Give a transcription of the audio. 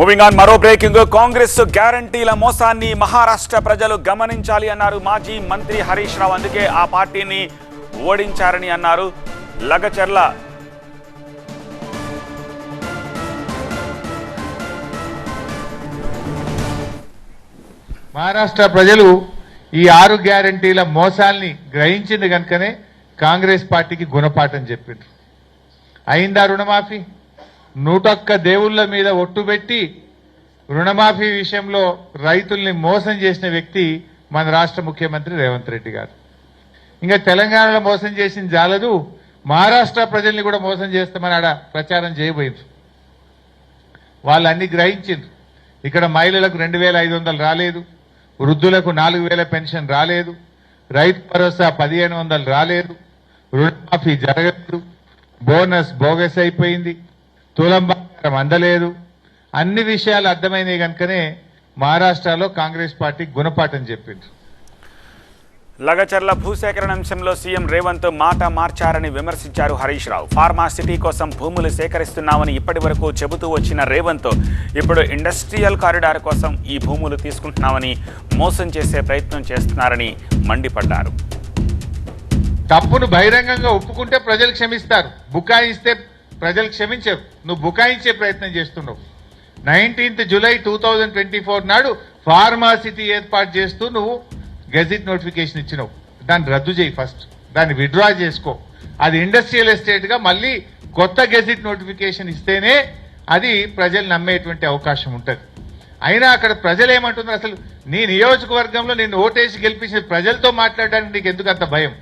Moving on, మరో breaking. Congress గ్యారంటీల మోసాన్ని మహారాష్ట్ర ప్రజలు గమనించాలి అన్నారు మాజీ మంత్రి హరీష్ రావు. అందుకే ఆ పార్టీని ఓడించారని అన్నారు. లగచర్ల మహారాష్ట్ర ప్రజలు ఈ 6 గ్యారంటీల మోసాల్ని గ్రహించింది కనుకనే కాంగ్రెస్ పార్టీకి గుణపాఠం చెప్పిండ్రు. అయిందా రుణమాఫీ? 101 దేవుళ్ళ మీద ఒట్టుబెట్టి రుణమాఫీ విషయంలో రైతుల్ని మోసం చేసిన వ్యక్తి మన రాష్ట్ర ముఖ్యమంత్రి రేవంత్ రెడ్డి గారు. ఇంకా తెలంగాణలో మోసం చేసింది జాలదు, మహారాష్ట్ర ప్రజల్ని కూడా మోసం చేస్తామని ఆడ ప్రచారం చేయబోయింది. వాళ్ళు అన్ని గ్రహించిండ్రు. ఇక్కడ మహిళలకు 2500 రాలేదు, వృద్ధులకు 4000 పెన్షన్ రాలేదు, రైతు భరోసా 1500 రాలేదు, రుణమాఫీ జరగలేదు, బోనస్ బోగస్ అయిపోయింది, తులం బంగారం అందలేదు. అన్ని విషయాలు అర్థమైనాయి కనుకనే మహారాష్ట్రలో కాంగ్రెస్ పార్టీ గుణపాఠం చెప్పింది. లగచర్ల భూసేకరణ అంశంలో సీఎం రేవంత్ మాట మార్చారని విమర్శించారు హరీష్ రావు. ఫార్మా సిటీ కోసం భూములు సేకరిస్తున్నామని ఇప్పటి వరకు చెబుతూ వచ్చిన రేవంత్ ఇప్పుడు ఇండస్ట్రియల్ కారిడార్ కోసం ఈ భూములు తీసుకుంటున్నామని మోసం చేసే ప్రయత్నం చేస్తున్నారని మండిపడ్డారు. తప్పును బహిరంగంగా ఒప్పుకుంటే ప్రజలు క్షమిస్తారు, బుకాయిస్తే ప్రజలు క్షమించరు. నువ్వు బుకాయించే ప్రయత్నం చేస్తున్నావు. 19th July 2024 నాడు ఫార్మా సిటీ ఏర్పాటు చేస్తూ నువ్వు గెజిట్ నోటిఫికేషన్ ఇచ్చినావు. దాన్ని రద్దు చేయి, ఫస్ట్ దాన్ని విత్డ్రా చేసుకో. అది ఇండస్ట్రియల్ ఎస్టేట్ గా మళ్ళీ కొత్త గెజిట్ నోటిఫికేషన్ ఇస్తేనే అది ప్రజలు నమ్మేటువంటి అవకాశం ఉంటుంది. అయినా అక్కడ ప్రజలు ఏమంటున్నారు? అసలు నీ నియోజకవర్గంలో నిన్ను ఓటేసి గెలిపించిన ప్రజలతో మాట్లాడడానికి నీకు ఎందుకు అంత భయం?